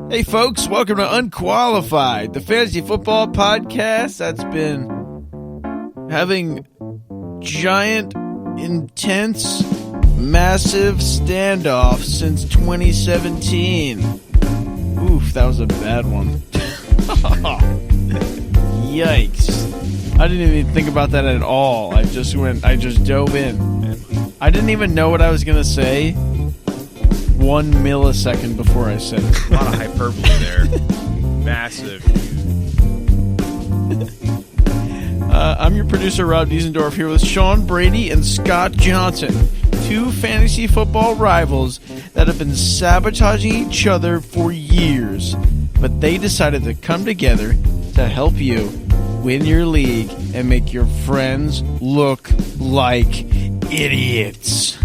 Hey folks, welcome to Unqualified, the fantasy football podcast that's been having giant, intense, massive standoff since 2017. Oof, that was a bad one. Yikes. I didn't even think about that at all. I just dove in. I didn't even know what I was going to say 1 millisecond before I said it. A lot of hyperbole there. Massive. I'm your producer, Rob Diesendorf, here with Sean Brady and Scott Johnson, two fantasy football rivals that have been sabotaging each other for years, but they decided to come together to help you win your league and make your friends look like idiots.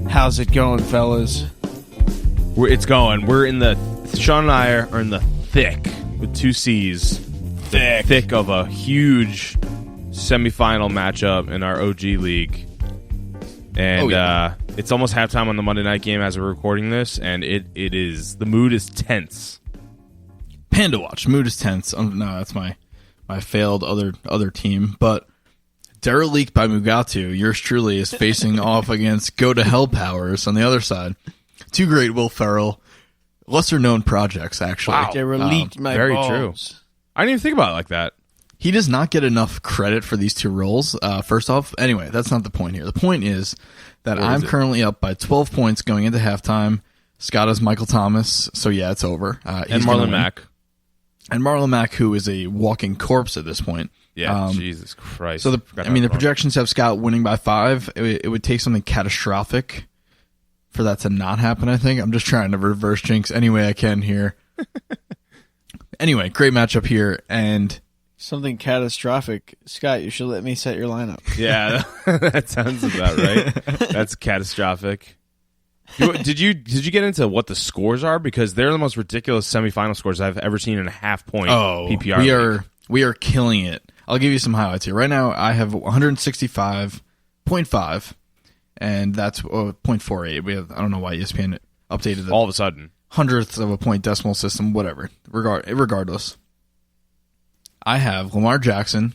How's it going, fellas? It's going. We're in the... Sean and I are in the thick, with two C's. Thick. Thick of a huge semifinal matchup in our OG league. And it's almost halftime on the Monday night game as we're recording this, and it is... The mood is tense. Panda watch. Mood is tense. No, that's my failed other team. But derelict by Mugatu, yours truly is facing off against Go to Hell Powers on the other side. Two great Will Ferrell, lesser-known projects, actually. Wow. They leaked my very balls. true. I didn't even think about it like that. He does not get enough credit for these two roles, first off. Anyway, that's not the point here. The point is that I'm currently up by 12 points going into halftime. Scott is Michael Thomas, so yeah, it's over. And Marlon Mack. And Marlon Mack, who is a walking corpse at this point. Yeah, Jesus Christ. So, the projections have Scott winning by 5. It would take something catastrophic for that to not happen, I think. I'm just trying to reverse jinx any way I can here. Anyway, great matchup here, and... Something catastrophic. Scott, you should let me set your lineup. Yeah, that sounds about right. That's catastrophic. Did you get into what the scores are? Because they're the most ridiculous semifinal scores I've ever seen in a half-point PPR. We are killing it. I'll give you some highlights here. Right now, I have 165.5, and that's 0.48. We have, I don't know why ESPN updated all of a sudden. Hundredths of a point decimal system, whatever. Regardless. I have Lamar Jackson,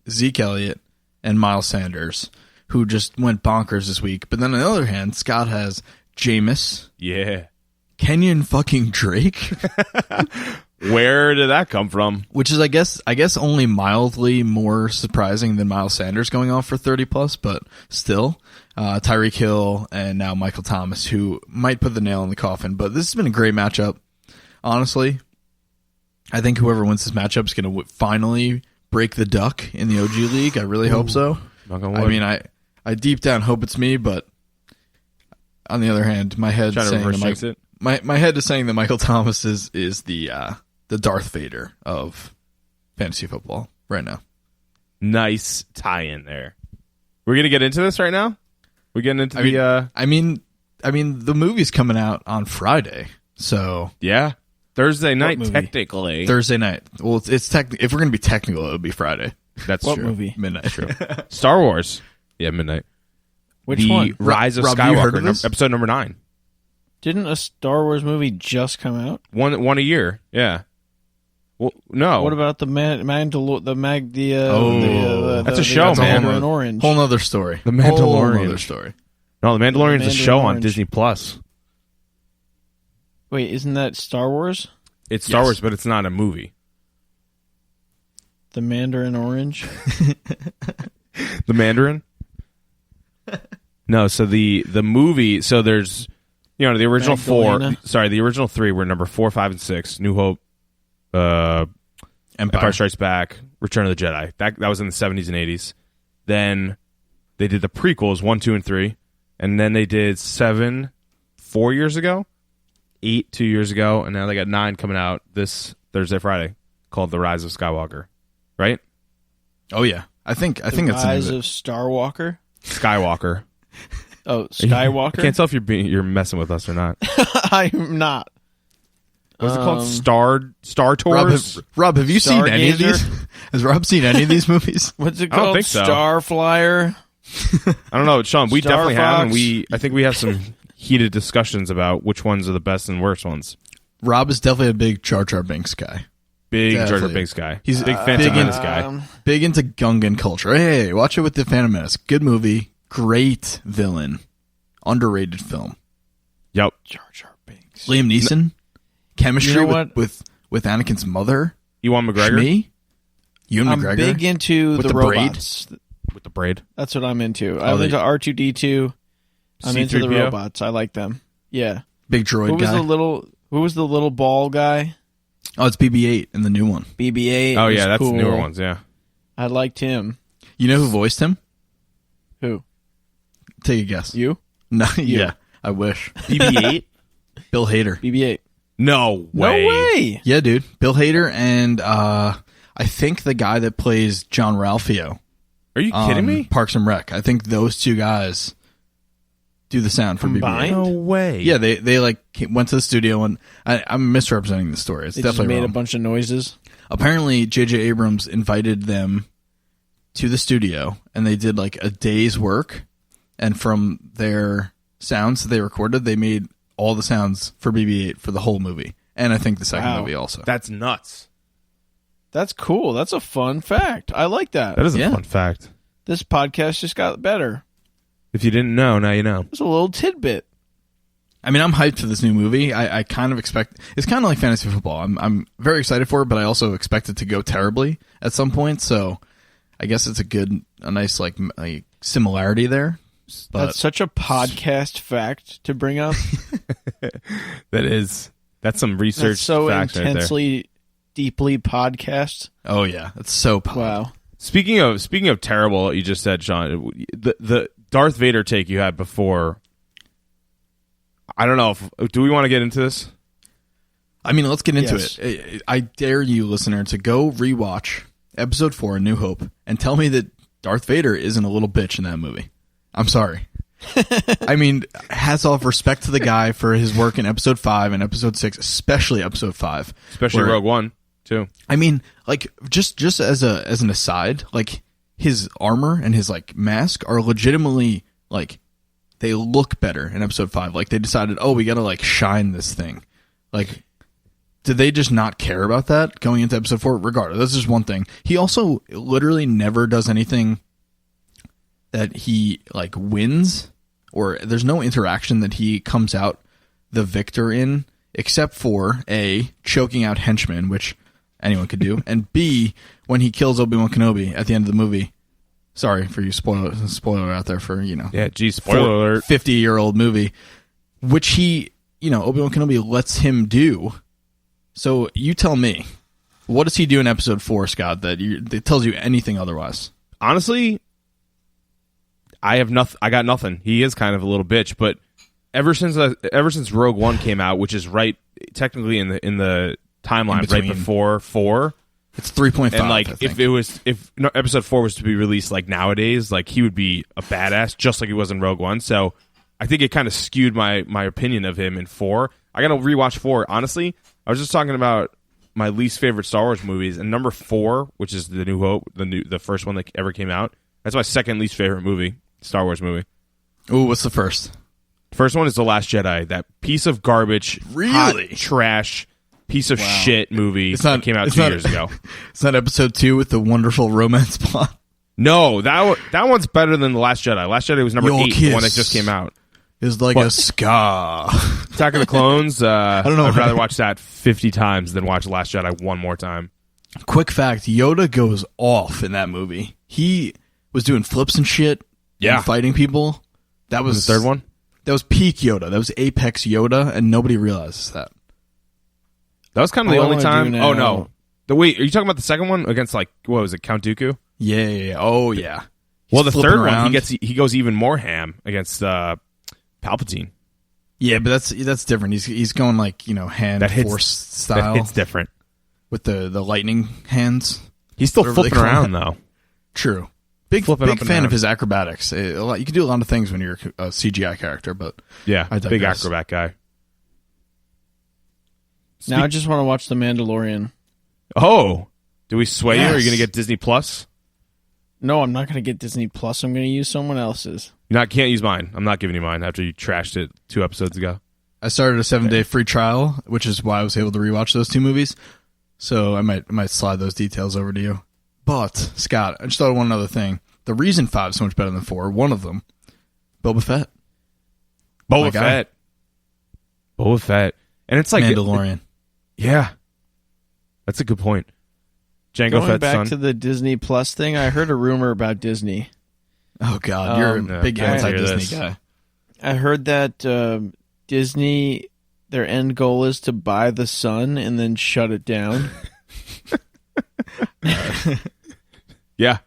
Zeke Elliott, and Miles Sanders, who just went bonkers this week. But then on the other hand, Scott has Jameis. Yeah. Kenyon fucking Drake. Where did that come from? Which is, I guess only mildly more surprising than Miles Sanders going off for 30+, but still. Tyreek Hill and now Michael Thomas, who might put the nail in the coffin. But this has been a great matchup, honestly. I think whoever wins this matchup is going to finally break the duck in the OG League. I really hope so. I mean, I deep down hope it's me, but on the other hand, my head saying that my head is saying that Michael Thomas is the Darth Vader of fantasy football right now. Nice tie-in there. We're gonna get into this right now. We're getting into I mean, the movie's coming out on Friday, so yeah. Thursday night, technically. Thursday night. Well, it's if we're going to be technical, it would be Friday. That's what true. Movie? Midnight. True. Star Wars. Yeah, midnight. Which one? The Rise of Rob, you heard of Skywalker, this? episode number 9. Didn't a Star Wars movie just come out? One a year. Yeah. Well, no. What about the that's a show, man. In Orange. Whole nother story. The Mandalorian. Whole other story. No, The Mandalorian's a show on Disney Plus. Wait, isn't that Star Wars? It's Star Wars, but it's not a movie. The Mandarin Orange? The Mandarin? No, so the movie, so there's, the original Magdalena. the original 3 were number 4, 5, and 6. New Hope, Empire Strikes Back, Return of the Jedi. That was in the 70s and 80s. Then they did the prequels, 1, 2, and 3. And then they did 7 4 years ago. 8 2 years ago, and now they got 9 coming out this Thursday, Friday, called The Rise of Skywalker. Right? Oh yeah, I think that's the Rise of Starwalker. Skywalker. Oh, Skywalker. I can't tell if you're messing with us or not. I'm not. What's it called? Star Tours. Rob, have you seen any of these? Has Rob seen any of these movies? What's it I called? don't think so. Starflyer. I don't know, Sean. We Star definitely have, Fox. and I think we have some heated discussions about which ones are the best and worst ones. Rob is definitely a big Jar Jar Binks guy. Big Jar Jar Definitely. Binks guy. He's a big Phantom Menace guy. Big into Gungan culture. Hey, watch it with the Phantom Menace. Good movie. Great villain. Underrated film. Yep. Jar Jar Binks. Liam Neeson. Chemistry You know with Anakin's mother. Ewan McGregor Me. Ewan I'm McGregor. big into With the the braid? robots. with the braid. That's what I'm into. Oh, I'm into R2D2. I'm into the C-3PO? robots. I like them. Yeah. Big droid Who was guy. who was the little ball guy? Oh, it's BB-8 in the new one. BB-8. Oh was yeah, that's cool. the newer ones. Yeah. I liked him. You know who voiced him? Who? Take a guess. You? No, yeah. I wish. BB-8. Bill Hader. BB-8. No way. No way. Yeah, dude. Bill Hader and I think the guy that plays John Ralphio. Are you kidding me? Parks and Rec. I think those two guys do the sound for Combined? BB-8. No way. Yeah, they like went to the studio and I'm misrepresenting the story. It's They just definitely made wrong. a bunch of noises. Apparently, J.J. Abrams invited them to the studio and they did like a day's work. And from their sounds that they recorded, they made all the sounds for BB-8 for the whole movie. And I think the second Wow. movie also. That's nuts. That's cool. That's a fun fact. I like that. That is a Yeah. fun fact. This podcast just got better. If you didn't know, now you know. It's a little tidbit. I mean, I'm hyped for this new movie. I kind of expect it's kind of like fantasy football. I'm very excited for it, but I also expect it to go terribly at some point. So I guess it's a nice like similarity there. But That's such a podcast fact to bring up. That's some research That's so facts right there. intensely, deeply podcast. oh yeah, it's so Wow. Speaking of terrible, what you just said, Sean, the Darth Vader take you had before. I don't know if do we want to get into this? I mean, let's get into Yes. it. I dare you, listener, to go rewatch Episode 4, A New Hope, and tell me that Darth Vader isn't a little bitch in that movie. I'm sorry. I mean, hats off, respect to the guy for his work in Episode 5 and Episode 6, especially Episode 5. Especially where- Rogue One too. I mean, like just as an aside, like his armor and his like mask are legitimately like they look better in Episode 5. Like they decided, oh, we got to like shine this thing. Like, did they just not care about that going into Episode 4? Regardless, that's just one thing. He also literally never does anything that he like wins, or there's no interaction that he comes out the victor in, except for A, choking out henchmen, which anyone could do, and B, when he kills Obi-Wan Kenobi at the end of the movie. Sorry for you spoiler out there for, Yeah, geez, spoiler alert. 50-year-old movie, which he, Obi-Wan Kenobi lets him do. So you tell me, what does he do in Episode 4, Scott, that tells you anything otherwise? Honestly, I got nothing. He is kind of a little bitch, but ever since Rogue One came out, which is right technically in the timeline right between. before 4, It's 3.5. and like I think. if Episode 4 was to be released like nowadays, like he would be a badass just like he was in Rogue One. So I think it kind of skewed my opinion of him in 4. I got to rewatch 4. Honestly, I was just talking about my least favorite Star Wars movies, and number 4, which is The New Hope, the first one that ever came out. That's my second least favorite movie, Star Wars movie. Ooh, what's the first? First one is The Last Jedi, that piece of garbage, Really? hot trash, piece of shit movie that came out 2 years ago. It's not Episode 2 with the wonderful romance plot. No, that one's better than The Last Jedi. Last Jedi was number Your 8, the one that kiss. just came out. It's like a scar. Attack of the Clones, I don't know. I'd rather watch that 50 times than watch The Last Jedi one more time. Quick fact, Yoda goes off in that movie. He was doing flips and shit. Yeah. And fighting people. That was The third one? That was peak Yoda. That was apex Yoda, and nobody realizes that. That was kind of the All I only wanna time. do Oh, now- no. Wait, are you talking about the second one against, like, what was it, Count Dooku? Yeah. Oh, yeah. Well, He's the flipping third one, around. he goes even more ham against Palpatine. Yeah, but that's different. He's going like, hand That hits- force style It's different. with the lightning hands. He's still Whatever they flipping call around, it. though. True. Big Flipping up and fan down. of his acrobatics. You can do a lot of things when you're a CGI character, but Yeah, I big digress. acrobat guy. Now I just want to watch The Mandalorian. Oh, do we sway you? Are you Yes. going to get Disney Plus? No, I'm not going to get Disney Plus. I'm going to use someone else's. You can't use mine. I'm not giving you mine after you trashed it 2 episodes ago. I started a 7-day free trial, which is why I was able to rewatch those 2 movies. So I might slide those details over to you. But Scott, I just thought of one other thing. The reason 5 is so much better than 4, one of them, Boba Fett. Boba Fett. And it's like Mandalorian. Yeah. That's a good point. Jango Going Fett's back son. to the Disney Plus thing, I heard a rumor about Disney. Oh, God. You're a big anti-Disney guy. I heard that Disney, their end goal is to buy the Sun and then shut it down. Yeah.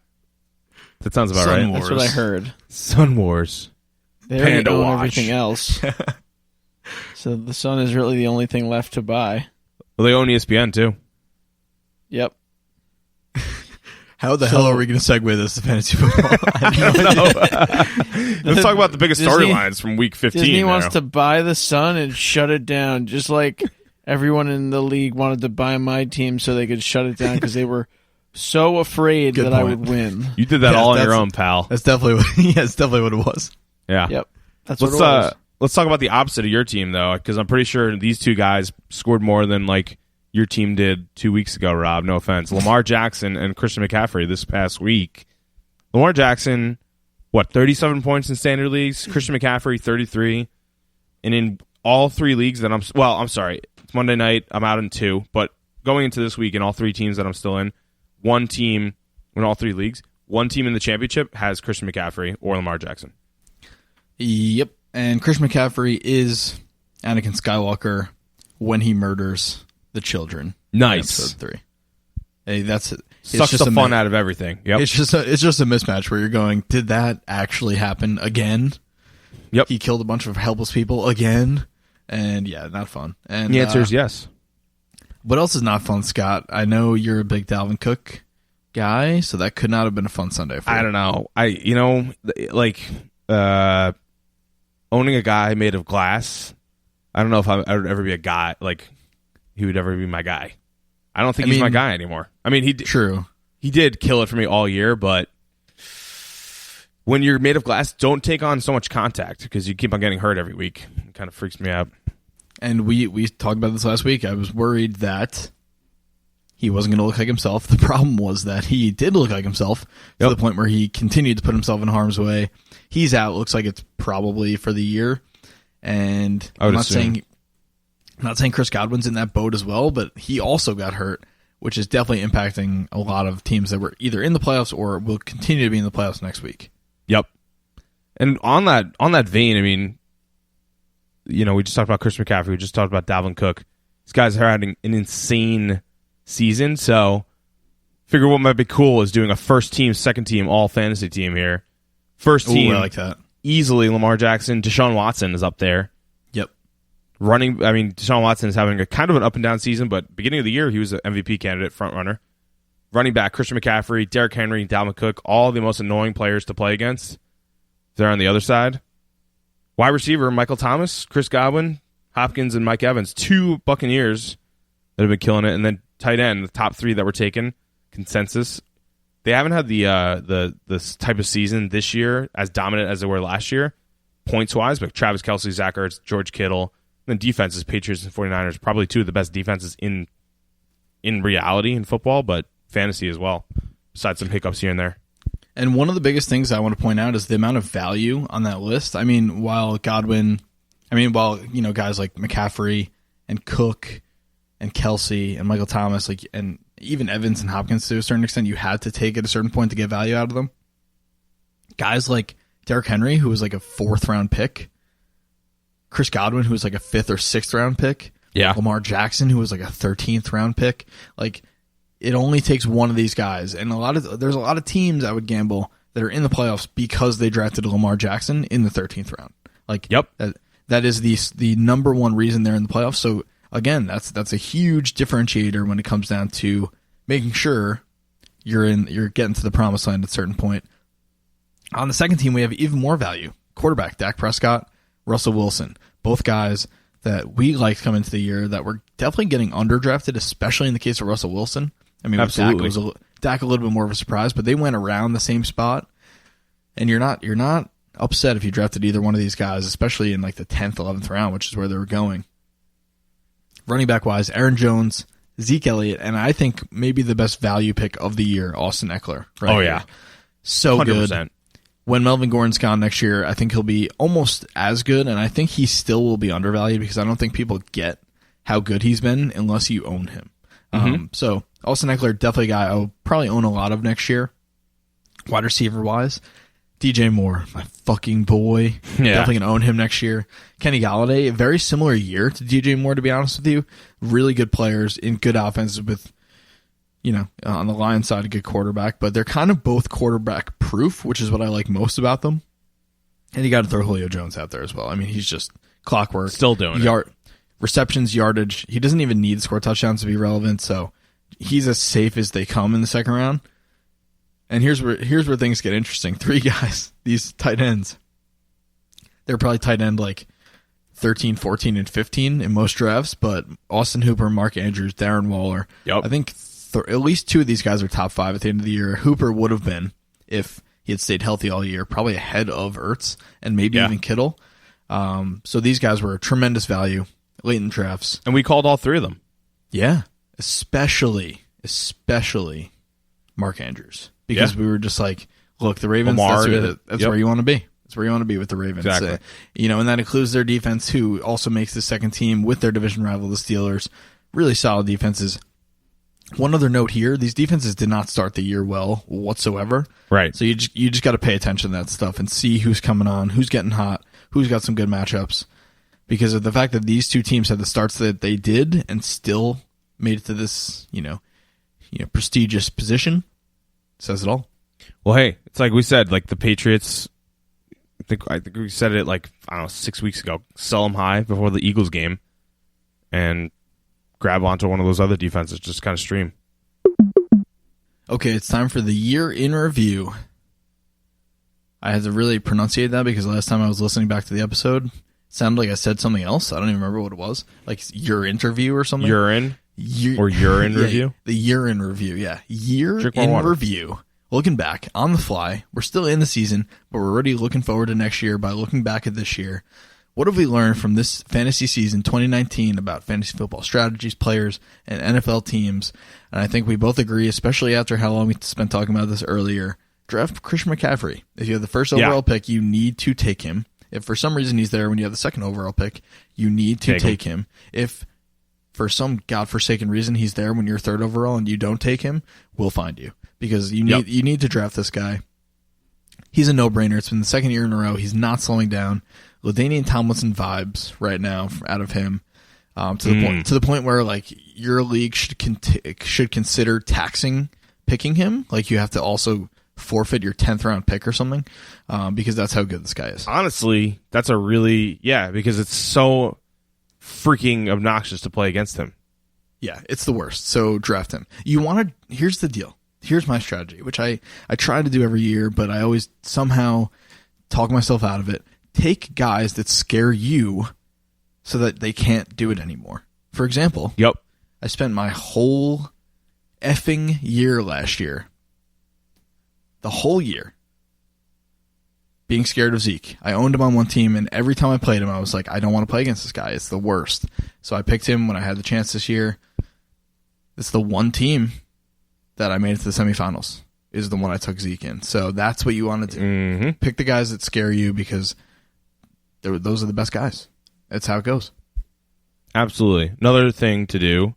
That sounds about Sun right. Wars. That's what I heard. Sun Wars. They already Panda own watch. everything else. So the Sun is really the only thing left to buy. Well, they own ESPN, too. Yep. How the hell are we going to segue this to fantasy football? Let's talk about the biggest Disney- storylines from week 15. Disney now. wants to buy the Sun and shut it down, just like everyone in the league wanted to buy my team so they could shut it down because they were so afraid Good that I point. would win. You did that Yeah, all on your that's- own, pal. That's definitely what it was. Yeah. Yep. That's Let's what it was. let's talk about the opposite of your team though, because I'm pretty sure these 2 guys scored more than like your team did 2 weeks ago. Rob, no offense. Lamar Jackson and Christian McCaffrey this past week. Lamar Jackson, 37 points in standard leagues. Christian McCaffrey 33, and in all 3 leagues that I'm sorry, it's Monday night. I'm out in 2, but going into this week in all 3 teams that I'm still in, one team in all 3 leagues, one team in the championship has Christian McCaffrey or Lamar Jackson. Yep. And Christian McCaffrey is Anakin Skywalker when he murders the children. Nice. Episode 3. Hey, that's it. Sucks the fun out of everything. Yep. It's just a mismatch where you're going, did that actually happen again? Yep. He killed a bunch of helpless people again? And yeah, not fun. And The answer is yes. what else is not fun, Scott? I know you're a big Dalvin Cook guy, so that could not have been a fun Sunday for you. I don't know. Owning a guy made of glass. I don't know if I would ever be a guy like he would ever be my guy. I don't think he's my guy anymore. I mean, True. He did kill it for me all year, but when you're made of glass, don't take on so much contact because you keep on getting hurt every week. It kind of freaks me out. And we talked about this last week. I was worried that he wasn't going to look like himself. The problem was that he did look like himself to the point where he continued to put himself in harm's way. He's out. Looks like it's probably for the year. And I'm not saying Chris Godwin's in that boat as well, but he also got hurt, which is definitely impacting a lot of teams that were either in the playoffs or will continue to be in the playoffs next week. Yep. And on that vein, I mean, we just talked about Chris McCaffrey. We just talked about Dalvin Cook. These guys are having an insane season, so figure what might be cool is doing a first team, second team, all fantasy team here. First team, I like that. Easily Lamar Jackson. Deshaun Watson is up there. Yep. Deshaun Watson is having a kind of an up and down season, but beginning of the year, he was an MVP candidate, front runner. Running back, Christian McCaffrey, Derrick Henry, Dalvin Cook, all the most annoying players to play against. They're on the other side. Wide receiver, Michael Thomas, Chris Godwin, Hopkins, and Mike Evans. 2 Buccaneers that have been killing it. And then tight end, the top 3 that were taken, consensus. They haven't had this type of season this year as dominant as they were last year, points-wise, but Travis Kelce, Zach Ertz, George Kittle. And then defenses, Patriots and 49ers, probably 2 of the best defenses in reality in football, but fantasy as well, besides some hiccups here and there. And one of the biggest things I want to point out is the amount of value on that list. I mean, while guys like McCaffrey and Cook and Kelce and Michael Thomas, and even Evans and Hopkins to a certain extent, you had to take at a certain point to get value out of them. Guys like Derrick Henry, who was like a 4th round pick, Chris Godwin, who was like a 5th or 6th round pick, Lamar Jackson, who was like a 13th round pick, it only takes one of these guys, and there's a lot of teams I would gamble that are in the playoffs because they drafted Lamar Jackson in the 13th round. That is the number one reason they're in the playoffs. So again, that's a huge differentiator when it comes down to making sure you're getting to the promised land at a certain point. On the second team, we have even more value. Quarterback, Dak Prescott, Russell Wilson, both guys that we liked coming into the year that were definitely getting underdrafted, especially in the case of Russell Wilson. I mean, absolutely. Dak a little bit more of a surprise, but they went around the same spot. And you're not upset if you drafted either one of these guys, especially in like the 10th, 11th round, which is where they were going. Running back wise, Aaron Jones, Zeke Elliott, and I think maybe the best value pick of the year, Austin Eckler. Right yeah. So 100%. good. When Melvin Gordon's gone next year, I think he'll be almost as good, and I think he still will be undervalued because I don't think people get how good he's been unless you own him. So Austin Eckler, definitely a guy I'll probably own a lot of next year. Wide receiver wise, DJ Moore, my fucking boy. Definitely gonna own him next year. Kenny Galladay, a very similar year to DJ Moore, to be honest with you. Really good players in good offenses with, on the Lions side, a good quarterback, but they're kind of both quarterback proof, which is what I like most about them. And you got to throw Julio Jones out there as well. I mean, he's just clockwork. Still doing it. Receptions, yardage. He doesn't even need to score touchdowns to be relevant, so he's as safe as they come in the second round. And here's where things get interesting. 3 guys, these tight ends. They're probably tight end like 13, 14, and 15 in most drafts, but Austin Hooper, Mark Andrews, Darren Waller. Yep. I think at least 2 of these guys are top 5 at the end of the year. Hooper would have been if he had stayed healthy all year, probably ahead of Ertz and maybe even Kittle. So these guys were a tremendous value late in drafts. And we called all 3 of them. Yeah, especially Mark Andrews. Because we were just like, look, the Ravens, that's where you want to be. That's where you want to be with the Ravens. Exactly. And that includes their defense, who also makes the second team with their division rival, the Steelers. Really solid defenses. One other note here, these defenses did not start the year well whatsoever. Right. So you just got to pay attention to that stuff and see who's coming on, who's getting hot, who's got some good matchups. Because of the fact that these 2 teams had the starts that they did and still made it to this, prestigious position, says it all. Well, hey, it's like we said, like the Patriots, I think we said it 6 weeks ago. Sell them high before the Eagles game and grab onto one of those other defenses. Just kind of stream. Okay, it's time for the year in review. I had to really pronunciate that because last time I was listening back to the episode, it sounded like I said something else. I don't even remember what it was. Like your interview or something? Urine review? The year in review, yeah. Year Drink more in water. review. Looking back on the fly. We're still in the season, but we're already looking forward to next year by looking back at this year. What have we learned from this fantasy season 2019 about fantasy football strategies, players, and NFL teams? And I think we both agree, especially after how long we spent talking about this earlier, draft Christian McCaffrey. If you have the first overall pick, you need to take him. If for some reason he's there when you have the second overall pick, you need to take him. If for some godforsaken reason he's there when you're third overall and you don't take him, we'll find you. Because you need to draft this guy. He's a no-brainer. It's been the second year in a row. He's not slowing down. LaDainian Tomlinson vibes right now out of him, to the point where like your league should consider taxing picking him. Like you have to also forfeit your 10th round pick or something, because that's how good this guy is. Honestly, that's a really because it's so freaking obnoxious to play against him. Yeah, it's the worst. So draft him. Here's the deal. Here's my strategy, which I try to do every year, but I always somehow talk myself out of it. Take guys that scare you so that they can't do it anymore. For example, I spent my whole effing year last year, the whole year, being scared of Zeke. I owned him on one team, and every time I played him, I was like, I don't want to play against this guy. It's the worst. So I picked him when I had the chance this year. It's the one team that I made it to the semifinals, is the one I took Zeke in. So that's what you want to do. Mm-hmm. Pick the guys that scare you because those are the best guys. That's how it goes. Absolutely. Another thing to do,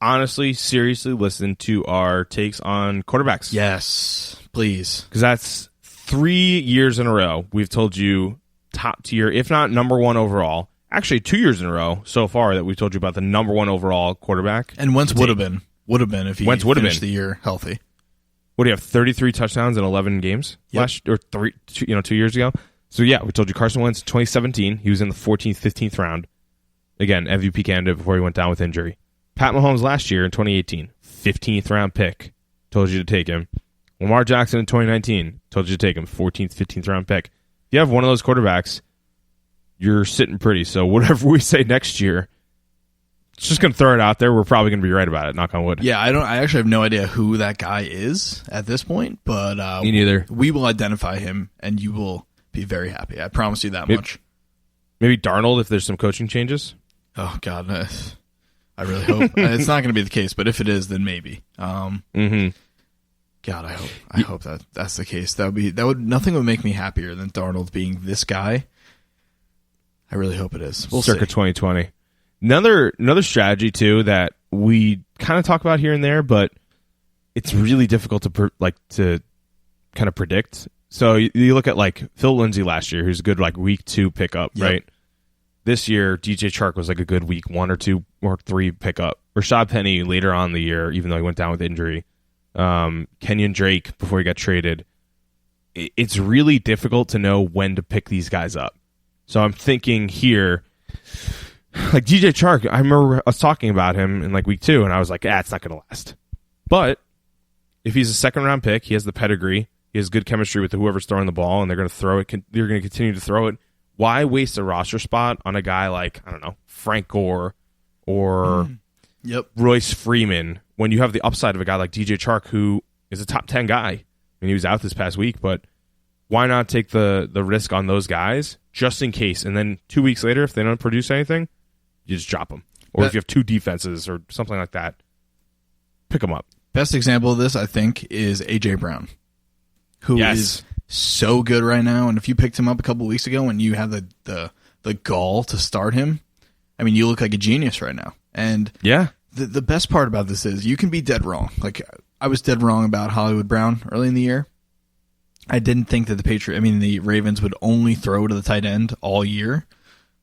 honestly, seriously listen to our takes on quarterbacks. Yes, please. Because that's 3 years in a row we've told you top tier, if not number 1 overall. Actually, 2 years in a row so far that we've told you about the number 1 overall quarterback. And Wentz would have been if he finished the year healthy. What do you have? 33 touchdowns in 11 games last or 2 years ago. So yeah, we told you Carson Wentz 2017. He was in the 14th, 15th round. Again, MVP candidate before he went down with injury. Pat Mahomes last year in 2018, 15th round pick. Told you to take him. Lamar Jackson in 2019. Told you to take him. 14th, 15th round pick. If you have one of those quarterbacks, you're sitting pretty. So whatever we say next year, it's just going to throw it out there. We're probably going to be right about it. Knock on wood. Yeah, I actually have no idea who that guy is at this point, but me neither. We will identify him, and you will be very happy. I promise you that much. Maybe Darnold if there's some coaching changes. Oh God, I really hope it's not going to be the case. But if it is, then maybe. God, I hope that's the case. Nothing would make me happier than Darnold being this guy. I really hope it is. We'll Circa see. 2020. Another strategy too that we kind of talk about here and there, but it's really difficult to kind of predict. So you look at like Phil Lindsay last year, who's a good like week 2 pickup, right? This year, DJ Chark was like a good week 1 or 2 or 3 pickup. Rashad Penny later on in the year, even though he went down with injury. Kenyon Drake before he got traded. It's really difficult to know when to pick these guys up. So I'm thinking here, like DJ Chark, I remember us talking about him in like week 2, and I was like, it's not going to last. But if he's a second-round pick, he has the pedigree, he has good chemistry with whoever's throwing the ball, and they're going to throw it. They're going to continue to throw it. Why waste a roster spot on a guy like, I don't know, Frank Gore or Royce Freeman when you have the upside of a guy like DJ Chark, who is a top 10 guy? I mean, he was out this past week, but why not take the risk on those guys just in case? And then 2 weeks later, if they don't produce anything, you just drop them. Or if you have 2 defenses or something like that, pick them up. Best example of this, I think, is A.J. Brown, who is so good right now. And if you picked him up a couple weeks ago and you have the gall to start him, I mean, you look like a genius right now. And the best part about this is you can be dead wrong. Like, I was dead wrong about Hollywood Brown early in the year. I didn't think that the Ravens would only throw to the tight end all year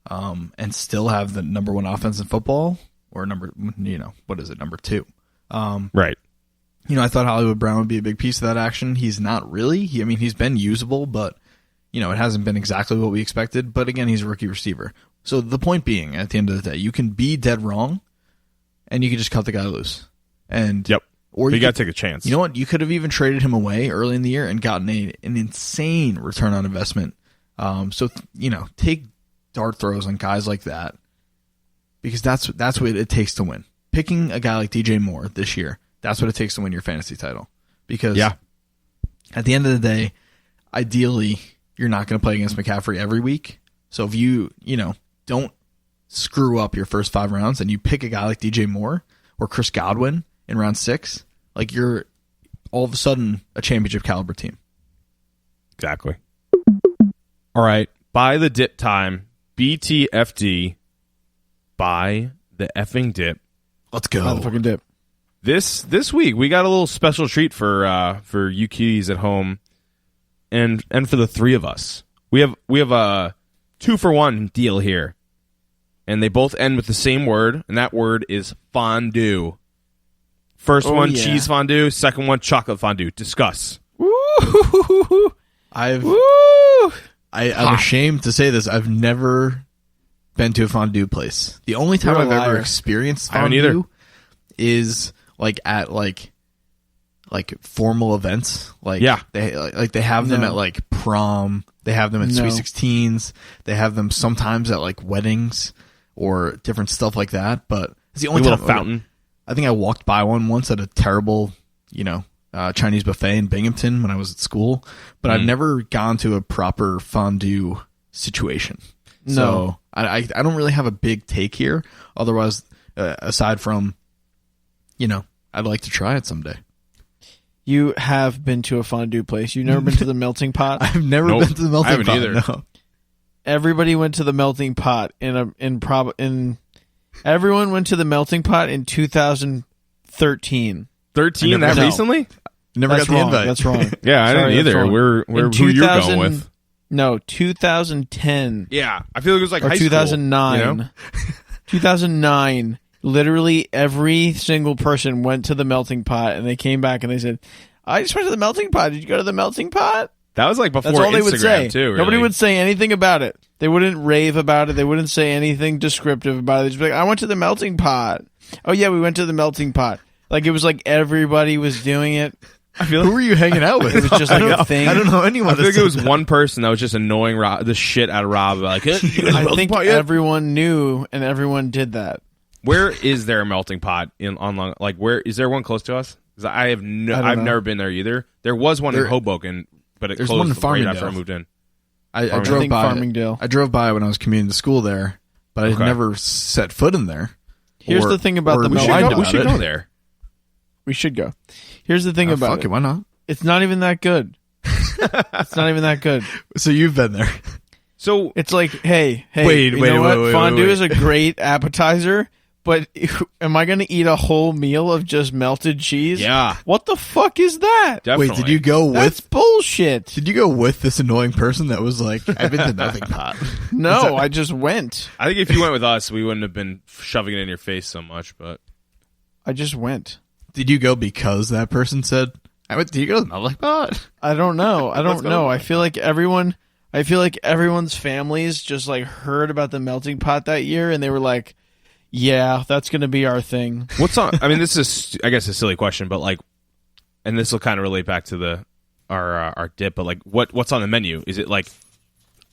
and still have the number 1 offense in football, or number 2. Right. I thought Hollywood Brown would be a big piece of that action. He's not really. He's been usable, but, it hasn't been exactly what we expected. But again, he's a rookie receiver. So the point being, at the end of the day, you can be dead wrong, and you can just cut the guy loose. And or you got to take a chance. You know what? You could have even traded him away early in the year and gotten an insane return on investment. Take dart throws on guys like that, because that's what it takes to win. Picking a guy like DJ Moore this year, that's what it takes to win your fantasy title. Because at the end of the day, ideally, you're not going to play against McCaffrey every week. So if you don't screw up your first 5 rounds and you pick a guy like DJ Moore or Chris Godwin in round 6, like, you're all of a sudden a championship caliber team. Exactly. All right. Buy the dip time. BTFD. Buy the effing dip. Let's go. Buy the fucking dip. This week we got a little special treat for you kiddies at home, and for the 3 of us. We have a 2-for-1 deal here, and they both end with the same word, and that word is fondue. First one, cheese fondue. Second one, chocolate fondue. Discuss. Woo! I'm ashamed to say this. I've never been to a fondue place. The only time I've ever experienced fondue is like at like formal events. They have them at like prom. They have them at Sweet 16s. They have them sometimes at like weddings or different stuff like that. But it's the only time. Fountain. I think I walked by one once at a terrible, Chinese buffet in Binghamton when I was at school. But I've never gone to a proper fondue situation. No. So I don't really have a big take here. Otherwise, aside from, I'd like to try it someday. You have been to a fondue place. You've never been to the Melting Pot? I've never been to the Melting Pot. I haven't either. No. Everybody went to the Melting Pot everyone went to the Melting Pot in 2013. 13? That recently? Never got the invite. That's wrong. Yeah, I didn't either. We're who you're going with. No, 2010. Yeah, I feel like it was like high 2009. School, 2009. Literally every single person went to the Melting Pot, and they came back and they said, I just went to the Melting Pot. Did you go to the Melting Pot? That was like before That's all Instagram, they would say. Too. Really. Nobody would say anything about it. They wouldn't rave about it. They wouldn't say anything descriptive about it. They'd just be like, I went to the Melting Pot. Oh, yeah, we went to the Melting Pot. Like, it was like everybody was doing it. Who were you hanging out with? It was just like a thing. I don't know anyone. I feel like it was one person that was just annoying the shit out of Rob. Like, I think everyone knew and everyone did that. Where is there a Melting Pot on like where is there one close to us? Because I've never been there either. There was one in Hoboken, but it closed right after I moved in. I I drove think by. Farmingdale. I drove by when I was commuting to school there, but I had Okay. never set foot in there. Here's the thing about the we melting should pot. go, We should go there. We should go. Here's the thing about fuck it. it. Why not? It's not even that good. It's not even that good. So you've been there. So It's like, hey, Wait, you wait, know wait, what? wait, Fondue wait. is a great appetizer, but am I going to eat a whole meal of just melted cheese? yeah, What the fuck is that? definitely. Wait, did you go That's with? bullshit. Did you go with this annoying person that was like, "I've been to Melting Pot"? No, I just went. I think if you went with us, we wouldn't have been shoving it in your face so much. But I just went. Did you go because that person said, "I went"? Did you go to the Melting Pot? I don't know. I Let's don't go. know. I feel like everyone's families just like heard about the melting pot that year and they were like, yeah, that's going to be our thing. what's on? I mean, this is, I guess, a silly question, but like, and this will kind of relate back to our dip. But like, what's on the menu? Is it like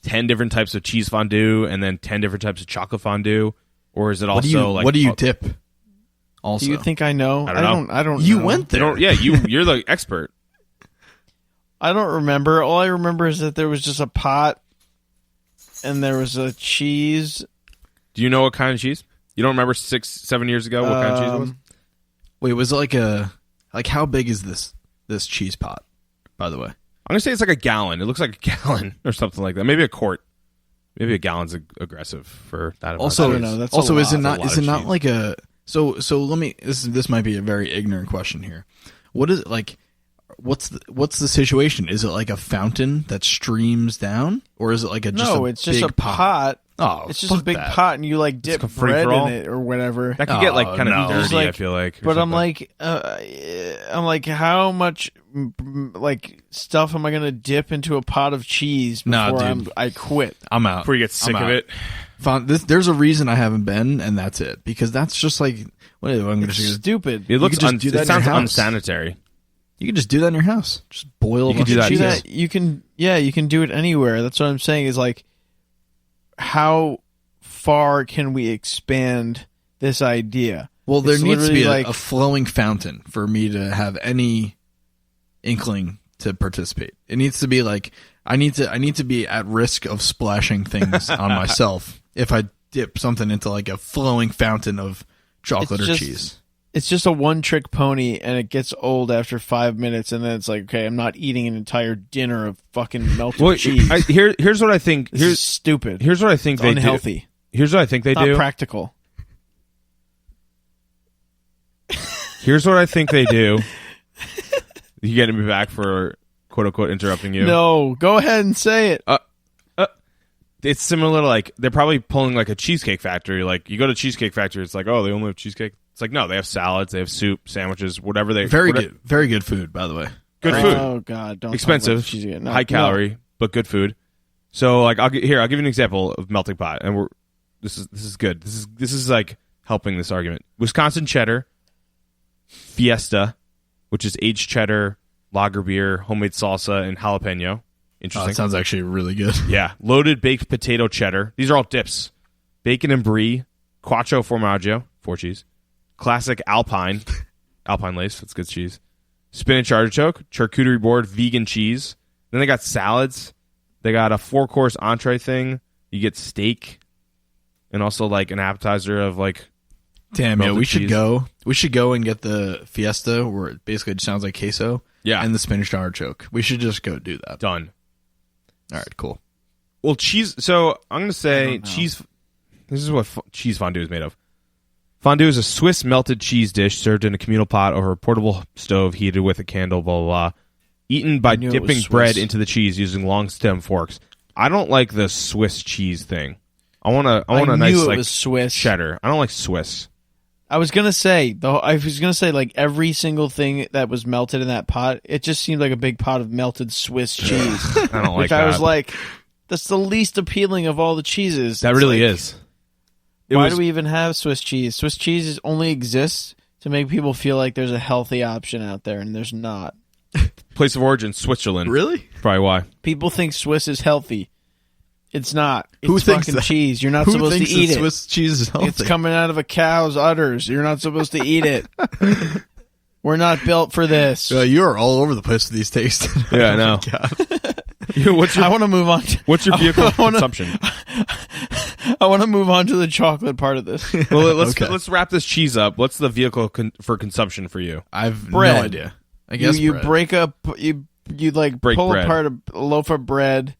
10 different types of cheese fondue and then 10 different types of chocolate fondue, or is it also What do you dip? Also, Do you think I know? I don't know. I don't you know. went You there? don't, yeah, you're the expert. I don't remember. All I remember is that there was just a pot and there was a cheese. Do you know what kind of cheese? You don't remember 6-7 years ago what kind of cheese it was? Wait, was it like how big is this cheese pot? By the way, I'm gonna say it's like a gallon. It looks like a gallon or something like that. Maybe a quart. Maybe a gallon's aggressive for that. amount also, of I don't cheese. know. That's also, a is it lot. not? That's a Is it lot not of like a? So let me. This might be a very ignorant question here. What is it like? What's the situation? Is it like a fountain that streams down, or is it like No, it's just big a pot. Oh, It's just a fuck big that. pot and you like dip like a bread free-for-all? in it or whatever. That could get like Oh, kind of no. dirty. Just like- I feel like. or But I'm something. like, how much like stuff am I gonna dip into a pot of cheese before Nah, dude. I quit? I'm out. before you get sick I'm of out. it. There's a reason I haven't been, and that's it. Because that's just like what I'm It's just, stupid. It looks. could just do that it in sounds your house. unsanitary. you can just do that in your house. Just boil. You a can bunch do of that, cheese. too. You can you can do it anywhere. That's what I'm saying is like how far can we expand this idea? Well, there It's needs to be literally a flowing fountain for me to have any inkling to participate. It needs to be like I need to be at risk of splashing things on myself if I dip something into like a flowing fountain of chocolate It's or just- cheese. It's just a one-trick pony, and it gets old after 5 minutes, and then it's like, okay, I'm not eating an entire dinner of fucking melted Well, cheese. here's what I think. This is stupid. Here's what I think It's they unhealthy. do. Here's what I think they Not do. practical. Here's what I think they do. You getting me back for quote unquote interrupting you? No, go ahead and say it. It's similar to like they're probably pulling like a Cheesecake Factory. Like you go to Cheesecake Factory, it's like, oh, they only have cheesecake. It's like, no, they have salads, they have soup, sandwiches, whatever they Very whatever- good, very good food, by the way. good food. Oh God, don't Expensive, talk about cheese again. No, high calorie, but good food. So like I'll give you an example of melting pot, and this is good. This is like helping this argument. Wisconsin cheddar, Fiesta, which is aged cheddar, lager beer, homemade salsa, and jalapeno. Oh, Interesting. that sounds actually really good. Yeah, loaded baked potato cheddar. These are all dips. Bacon and brie, quattro formaggio, 4 cheese. Classic Alpine, Alpine lace, that's good cheese. Spinach artichoke, charcuterie board, vegan cheese. Then they got salads. They got a 4-course entree thing. You get steak, and also like an appetizer of like Damn, yeah, melted we should cheese. go. We should go and get the Fiesta, where it basically just sounds like queso. Yeah. and the spinach artichoke. We should just go do that. done. All right, cool. Well, cheese. So I'm gonna say don't know. cheese. This is what cheese fondue is made of. Fondue is a Swiss melted cheese dish served in a communal pot over a portable stove heated with a candle. Blah blah blah. Eaten by knew it was dipping Swiss. bread into the cheese using long stem forks. I don't like the Swiss cheese thing. I want a I nice knew it like was Swiss. cheddar. I don't like Swiss. I was gonna say like every single thing that was melted in that pot. It just seemed like a big pot of melted Swiss cheese, I don't like which that. I was like, that's the least appealing of all the cheeses. that It's really like, is. Why do we even have Swiss cheese? Swiss cheese only exists to make people feel like there's a healthy option out there, and there's not. Place of origin Switzerland? Really? Probably why. People think Swiss is healthy. It's not. It's Who thinks fucking that? cheese. You're not Who supposed to thinks eat that it. Swiss cheese is healthy? It's coming out of a cow's udders. You're not supposed to eat it. We're not built for this. You are all over the place with these tastes. Yeah, I know. God. What's your I want to move on. What's your vehicle of consumption? I want to move on to the chocolate part of this. Well, Okay. let's wrap this cheese up. What's the vehicle for consumption for you? I've Bread. no idea. I guess you bread. break up you like Break pull bread. apart a loaf of bread,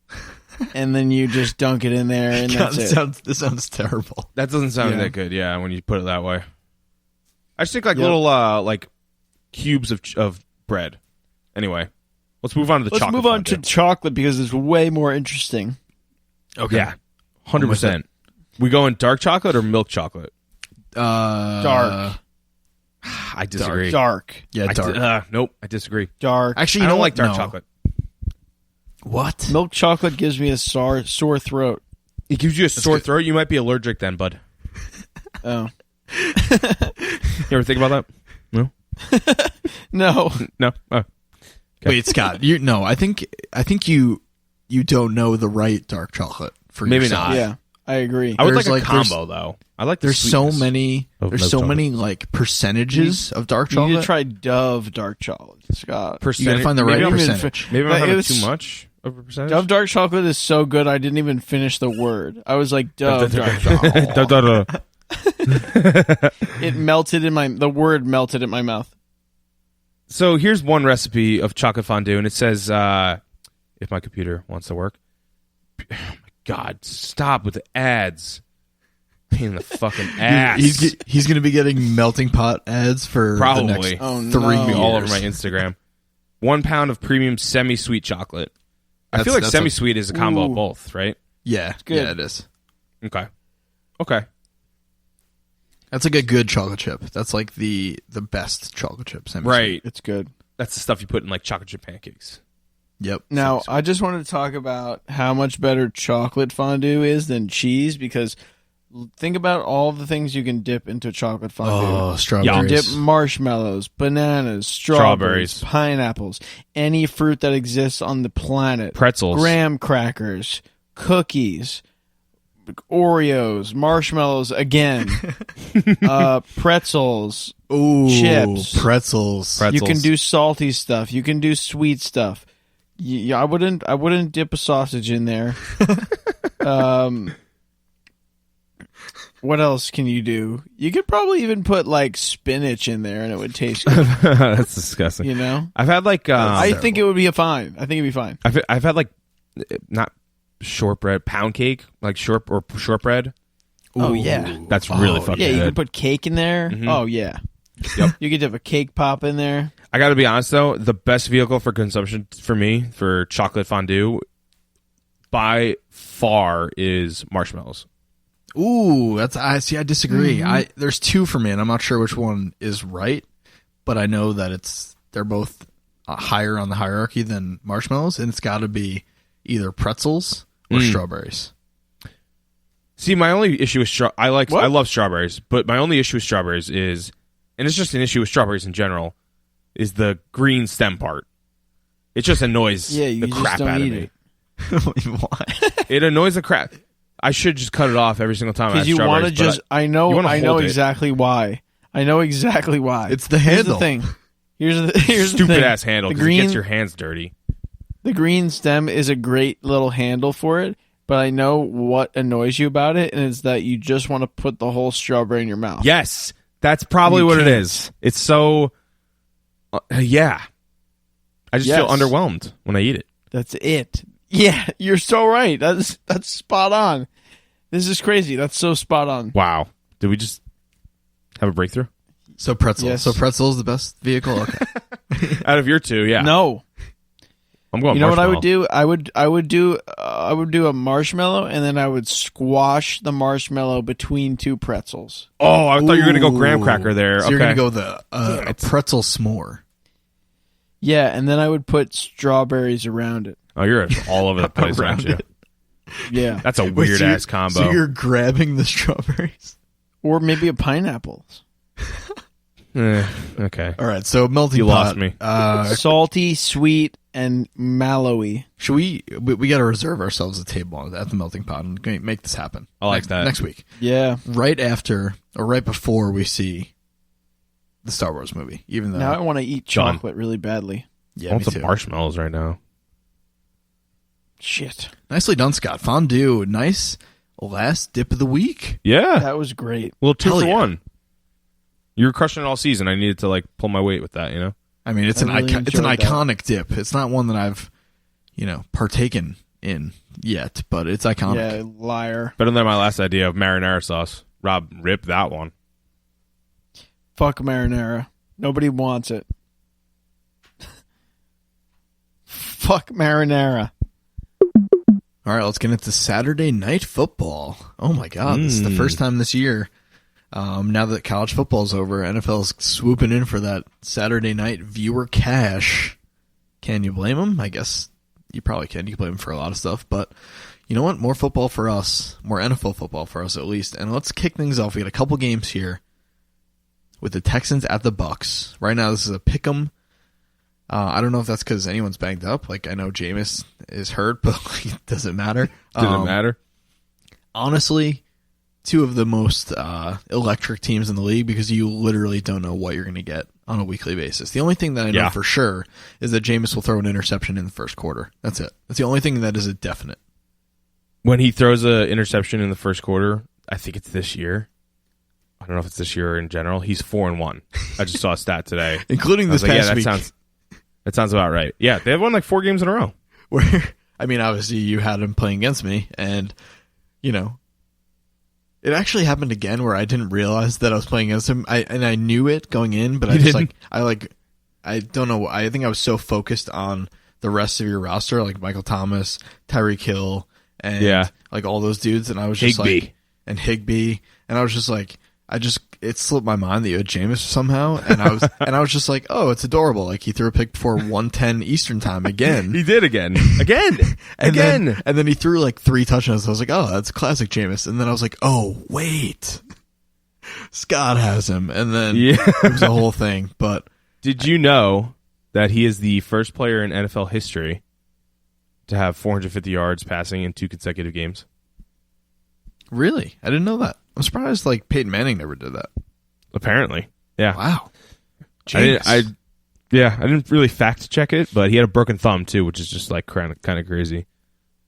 and then you just dunk it in there, and God, that's it. this sounds terrible. That doesn't sound Yeah. that good. Yeah, when you put it that way. I just think like Yep. little like cubes of bread. Anyway, let's move on to the Let's chocolate. move on fondue. to chocolate because it's way more interesting. Okay. Yeah, 100%. We going dark chocolate or milk chocolate? Dark. I disagree. Dark. Yeah, dark. Nope, I disagree. Dark. Actually, I you don't know like what? dark No. chocolate. What? Milk chocolate gives me a sore throat. It gives you a sore good. throat. You might be allergic then, bud. Oh. You ever think about that? No. No. No. Oh. Wait, Scott. I think you don't know the right dark chocolate for Maybe yourself. not. Yeah, I agree. I would There's like a like- combo though. I like the There's so sweetness many. of There's milk so chocolate. many like percentages of dark You need chocolate. to try Dove dark chocolate, Scott. You gotta find the right Maybe I'm- percentage. Maybe I'm But it having was- too much of a percentage. Dove dark chocolate is so good I didn't even finish the word. I was like Dove dark chocolate. Da, da, da. It melted in the word melted in my mouth. So here's one recipe of chocolate fondue, and it says, if my computer wants to work. Oh my God, stop with the ads. Pain in the fucking ass. He's going to be getting melting pot ads for Probably. the next Oh, 3 no. years. Be all over my Instagram. 1 pound of premium semi-sweet chocolate. I That's- feel like that's semi-sweet is a combo of Ooh. both, right? Yeah, good. yeah, it is. Okay. That's like a good chocolate chip. That's like the best chocolate chips. Right. It's good. That's the stuff you put in like chocolate chip pancakes. Yep. Now, I just wanted to talk about how much better chocolate fondue is than cheese because think about all the things you can dip into chocolate fondue. Oh, You can strawberries. dip marshmallows, bananas, strawberries, Strawberries. pineapples, any fruit that exists on the planet. Pretzels. Graham crackers, cookies, Oreos, marshmallows again, pretzels. Ooh, chips. pretzels. Pretzels. You can do salty stuff. You can do sweet stuff. I wouldn't dip a sausage in there. What else can you do? You could probably even put like spinach in there, and it would taste good. That's disgusting. You know, I've had like I think it would be fine. I think it'd be fine. I've had like not shortbread, pound cake, like shortbread. Oh Ooh. yeah, That's really fucking yeah. You good. can put cake in there. Mhm. Oh yeah. Yep. You could have a cake pop in there. I got to be honest though, the best vehicle for consumption for me for chocolate fondue by far is marshmallows. Ooh, I disagree. There's two for me, and I'm not sure which one is right, but I know that they're both higher on the hierarchy than marshmallows, and it's got to be either pretzels or strawberries. See, my only issue with I What? love strawberries, but my only issue with strawberries is, and it's just an issue with strawberries in general, is the green stem part. It just annoys Yeah, you the just crap don't out of eat me. it. Why? It annoys the crap. I should just cut it off every single time. Because you want to just. I you know. wanna I know hold it. exactly why. I know exactly why. It's the Here's handle. the thing. Here's the stupid thing. ass handle The because it green, gets your hands dirty. the green stem is a great little handle for it, but I know what annoys you about it, and it's that you just want to put the whole strawberry in your mouth. Yes, that's probably You what it can't. is. It's so, yeah. I just feel Yes. underwhelmed when I eat it. That's it. Yeah, you're so right. That's spot on. This is crazy. That's so spot on. Wow, did we just have a breakthrough? So pretzels. Yes. So pretzels the best vehicle. Okay. Out of your two, yeah. No, I'm going. you know what I would marshmallow. do? I would do a marshmallow, and then I would squash the marshmallow between two pretzels. Oh, I thought you were going to go graham Ooh. cracker there. So Okay. you're gonna go the Damn it. pretzel s'more. Yeah, and then I would put strawberries around it. Oh, you're all over the place, aren't you? Around Yeah, That's a Wait, weird so you're- ass combo. So you're grabbing the strawberries. or maybe a pineapple. Okay. All right. So melting You pot. lost me. Salty, sweet, and mallowy. Should we got to reserve ourselves a table at the melting pot and make this happen? I like next, that. next week, Yeah. right after or right before we see the Star Wars movie. Even though, Now I want to eat Done. chocolate really badly. yeah, I me want some too. marshmallows right now. Shit. Nicely done, Scott. Fondue. Nice last dip of the week. Yeah. That was great. Well, 2 Hell for yeah. 1. You were crushing it all season. I needed to like pull my weight with that, you know? I mean, it's I an really it's an enjoyed that. iconic dip. It's not one that I've, partaken in yet, but it's iconic. Yeah, liar. Better than my last idea of marinara sauce. Rob, rip that one. Fuck marinara. Nobody wants it. Fuck marinara. All right, let's get into Saturday night football. Oh my God, this is the first time this year. Now that college football's over, NFL's swooping in for that Saturday night viewer cash. Can you blame them? I guess you probably can. You can blame them for a lot of stuff, but you know what? More football for us. More NFL football for us, at least. And let's kick things off. We got a couple games here with the Texans at the Bucks. Right now, this is a pick'em. I don't know if that's because anyone's banged up. Like, I know Jameis is hurt, but it doesn't matter. Doesn't matter. Honestly, two of the most electric teams in the league because you literally don't know what you're going to get on a weekly basis. The only thing that I know for sure is that Jameis will throw an interception in the first quarter. That's it. That's the only thing that is a definite. When he throws an interception in the first quarter, I think it's this year. I don't know if it's this year or in general. He's 4-1. I just saw a stat today. Including this past week. That sounds about right. Yeah, they have won like 4 games in a row. Where, I mean, obviously you had him playing against me, and, it actually happened again where I didn't realize that I was playing against him. I knew it going in, but I don't know. I think I was so focused on the rest of your roster, like Michael Thomas, Tyreek Hill, and like all those dudes, and I was just Higbee, and I was just like, it slipped my mind that you had Jameis somehow, and I was just like, oh, it's adorable. Like he threw a pick before 1:10 Eastern time again. He did again. And then he threw like 3 touchdowns. I was like, oh, that's classic Jameis. And then I was like, oh, wait, Scott has him. And then it was a whole thing. But did you know that he is the first player in NFL history to have 450 yards passing in 2 consecutive games? Really? I didn't know that. I'm surprised like Peyton Manning never did that. Apparently. Yeah. Wow. I didn't really fact check it, but he had a broken thumb too, which is just like kind of crazy.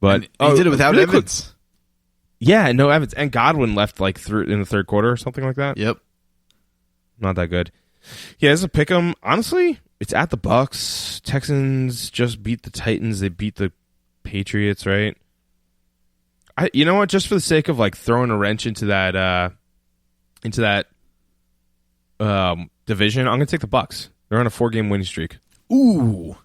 But he did it without really Evans. Quick. Yeah, no Evans, and Godwin left like in the third quarter or something like that. Yep. Not that good. Yeah, it's a pick'em. Honestly, it's at the Bucks. Texans just beat the Titans. They beat the Patriots, right? You know what? Just for the sake of like throwing a wrench into that division, I'm gonna take the Bucks. They're on a 4-game winning streak. Ooh,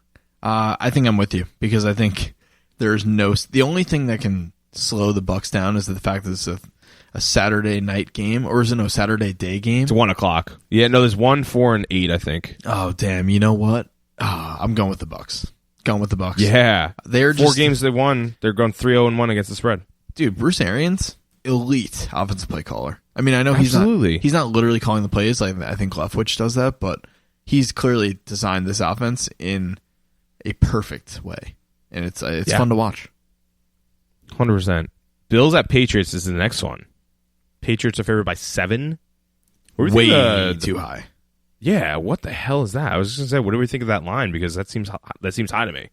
I think I'm with you because I think the only thing that can slow the Bucks down is the fact that it's a Saturday night game, or is it no Saturday day game? It's 1:00. Yeah, no, there's 1, 4, and 8. I think. Oh damn! You know what? I'm going with the Bucks. Going with the Bucks. Yeah, they're 4 games they won. They're going 3-0-1 against the spread. Dude, Bruce Arians, elite offensive play caller. I mean, I know he's not literally calling the plays. Like I think Leftwich does that, but he's clearly designed this offense in a perfect way, and it's fun to watch. 100%. Bills at Patriots is the next one. Patriots are favored by 7. Way too high. Yeah, what the hell is that? I was just gonna say, what do we think of that line? Because that seems high to me.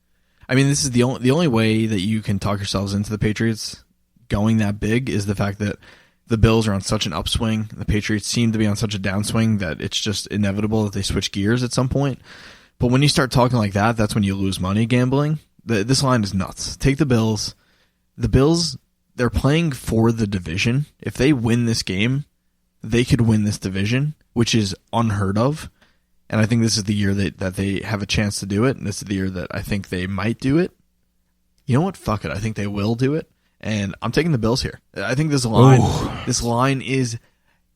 I mean, this is the only way that you can talk yourselves into the Patriots going that big is the fact that the Bills are on such an upswing. The Patriots seem to be on such a downswing that it's just inevitable that they switch gears at some point. But when you start talking like that, that's when you lose money gambling. This line is nuts. Take the Bills. The Bills, they're playing for the division. If they win this game, they could win this division, which is unheard of. And I think this is the year that they have a chance to do it, and this is the year that I think they might do it. You know what? Fuck it. I think they will do it. And I'm taking the Bills here. I think this line is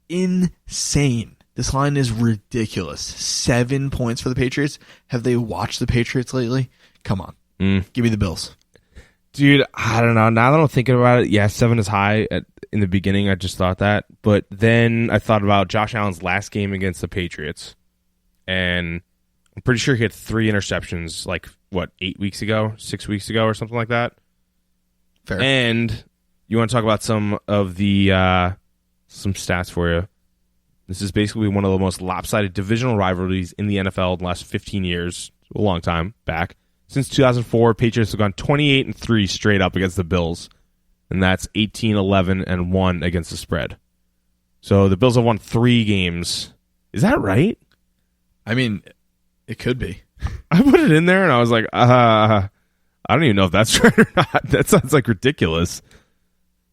insane. This line is ridiculous. 7 points for the Patriots. Have they watched the Patriots lately? Come on. Give me the Bills. Dude, I don't know. Now that I'm thinking about it, yeah, 7 is high. In the beginning, I just thought that. But then I thought about Josh Allen's last game against the Patriots. And I'm pretty sure he had 3 interceptions, 8 weeks ago, 6 weeks ago, or something like that. Fair. And you want to talk about some of the some stats for you. This is basically one of the most lopsided divisional rivalries in the NFL in the last 15 years, a long time back. Since 2004, Patriots have gone 28-3 straight up against the Bills, and that's 18-11-1 against the spread. So the Bills have won 3 games. Is that right? I mean, it could be. I put it in there, and I was like, I don't even know if that's right or not. That sounds like ridiculous.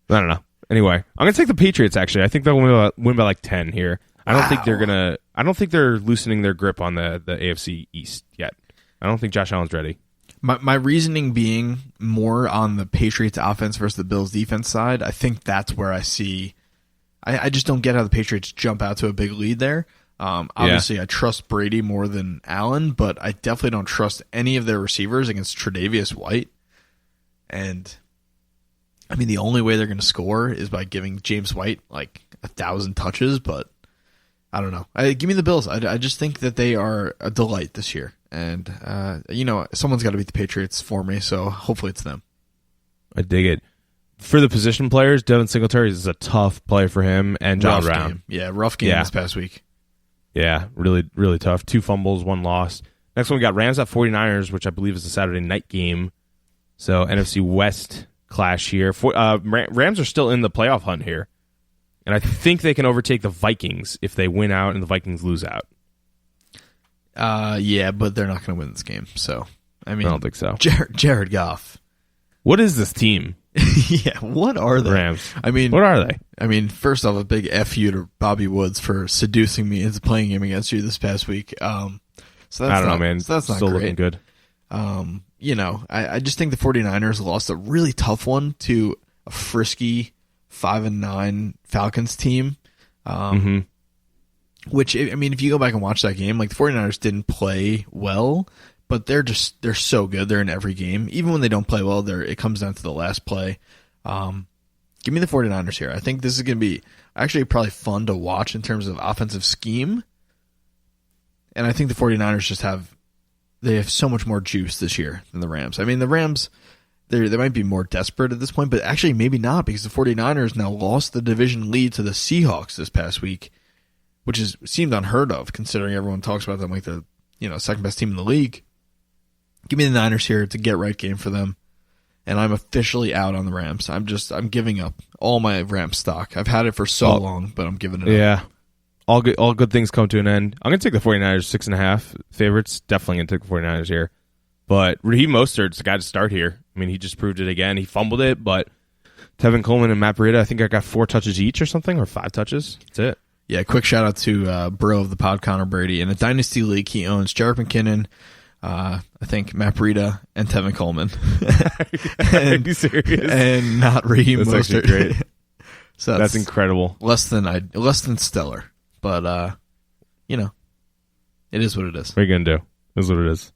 I don't know. Anyway, I'm gonna take the Patriots. Actually, I think they'll win by like 10 here. I don't think they're gonna. I don't think they're loosening their grip on the AFC East yet. I don't think Josh Allen's ready. My reasoning being more on the Patriots offense versus the Bills defense side. I think that's where I see. I just don't get how the Patriots jump out to a big lead there. Obviously, I trust Brady more than Allen, but I definitely don't trust any of their receivers against Tre'Davious White. And I mean, the only way they're going to score is by giving James White like 1,000 touches, but I don't know. Give me the Bills. I just think that they are a delight this year. And, someone's got to beat the Patriots for me, so hopefully it's them. I dig it. For the position players, Devin Singletary is a tough play for him, and John Brown. Game. Yeah, rough game this past week. Yeah, really, really tough. 2 fumbles, 1 loss. Next one, we got Rams at 49ers, which I believe is a Saturday night game. So NFC West clash here. Rams are still in the playoff hunt here. And I think they can overtake the Vikings if they win out and the Vikings lose out. Yeah, but they're not going to win this game. So, I mean, I don't think so. Jared Goff. What is this team? Yeah, what are they? Rams. I mean, what are they? I mean, first off, a big F you to Bobby Woods for seducing me into playing him against you this past week. So that's I don't know, man. So that's not still great. looking good. I just think the 49ers lost a really tough one to a frisky 5-9 Falcons team. Which, I mean, if you go back and watch that game, like the 49ers didn't play well, but they're so good. They're in every game. Even when they don't play well, it comes down to the last play. Give me the 49ers here. I think this is going to be actually probably fun to watch in terms of offensive scheme. And I think the 49ers they have so much more juice this year than the Rams. I mean, the Rams, they might be more desperate at this point, but actually maybe not, because the 49ers now lost the division lead to the Seahawks this past week, which seemed unheard of considering everyone talks about them like the second best team in the league. Give me the Niners here. It's a get-right game for them. And I'm officially out on the Rams. I'm giving up all my Rams stock. I've had it for so long, but I'm giving it up. Yeah. All good things come to an end. I'm going to take the 49ers 6.5 favorites. Definitely going to take the 49ers here. But Raheem Mostert's the guy to start here. I mean, he just proved it again. He fumbled it, but Tevin Coleman and Matt Breida, I think I got 4 touches each or something, or 5 touches. That's it. Yeah, quick shout-out to bro of the pod, Connor Brady. In a Dynasty League, he owns Jarek McKinnon, I think Matt Breida, and Tevin Coleman. Are you serious? And not Raheem Mostert. That's actually great. So that's incredible. Less than stellar. But, it is what it is. What are you going to do? It is what it is.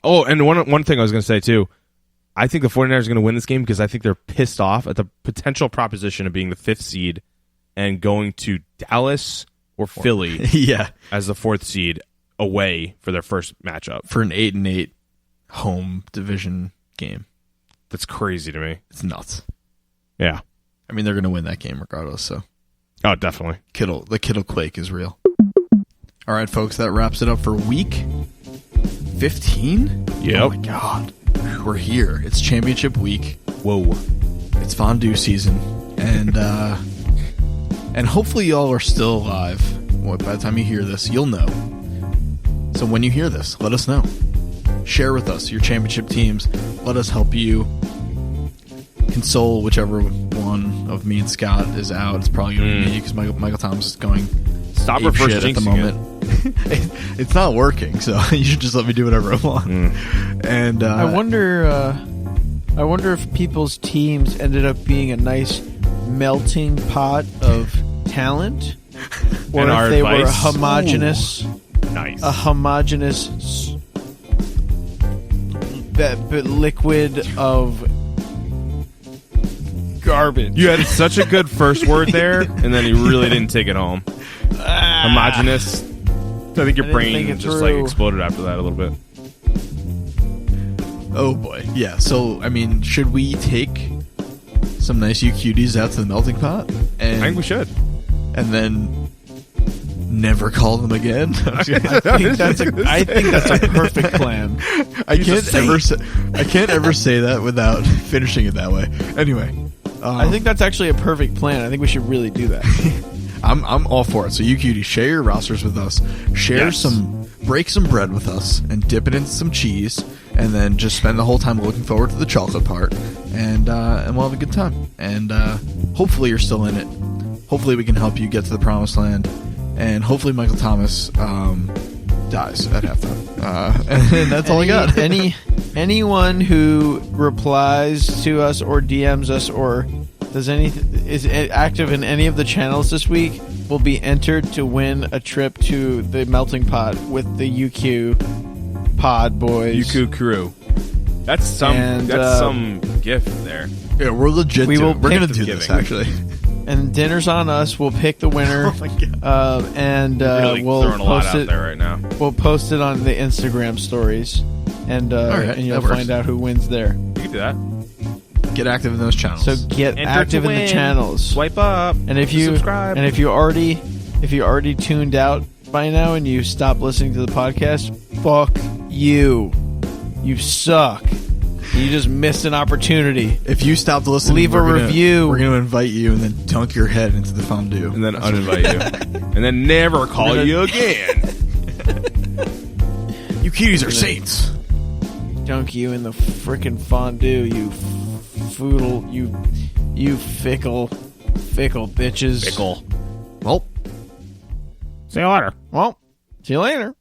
Oh, and one thing I was going to say, too. I think the 49ers are going to win this game because I think they're pissed off at the potential proposition of being the 5th seed and going to Dallas or Philly as the 4th seed away for their first matchup. For an 8-8 home division game. That's crazy to me. It's nuts. Yeah. I mean, they're going to win that game regardless, so. Oh, definitely. The Kittle quake is real. All right, folks, that wraps it up for week 15? Yep. Oh, my God. We're here. It's championship week. Whoa. It's fondue season. And hopefully y'all are still alive. By the time you hear this, you'll know. So when you hear this, let us know. Share with us your championship teams. Let us help you console whichever one of me and Scott is out. It's probably going to be me because Michael Thomas is going Stop reverse at the moment. It's not working, so you should just let me do whatever I want. And I wonder if people's teams ended up being a nice melting pot of talent, or if they were a homogenous, liquid of garbage. You had such a good first word there, and then you really didn't take it home. Homogenous. I think your brain just exploded after that a little bit. Oh boy. Yeah, so I mean, should we take some nice UQDs out to the melting pot? I think we should. And then never call them again. I think that's a perfect plan. I can't ever say that without finishing it that way. Anyway, I think that's actually a perfect plan. I think we should really do that. I'm all for it. So you cuties, share your rosters with us. Break some bread with us, and dip it into some cheese, and then just spend the whole time looking forward to the chocolate part, and we'll have a good time. And hopefully you're still in it. Hopefully we can help you get to the promised land, and hopefully Michael Thomas dies at halftime. And that's all I got. Anyone who replies to us or DMs us or is active in any of the channels this week will be entered to win a trip to the melting pot with the UQ pod boys. UQ crew. That's some gift there. Yeah, we're legit. We're going to do this actually. And dinner's on us. We'll pick the winner. Oh my God. And really we'll throwing a lot post out it there right now. We'll post it on the Instagram stories, and you'll find out who wins there. You can do that. Get active in those channels. So get active in the channels. Swipe up. And if you subscribe. And if you already tuned out by now and you stopped listening to the podcast, fuck you. You suck. You just missed an opportunity. If you stopped listening, leave a review. We're going to invite you and then dunk your head into the fondue. And then uninvite you. And then never call you again. You cuties are saints. Dunk you in the frickin' fondue, you foodle, you fickle bitches. Fickle. Well, see you later. Well, see you later.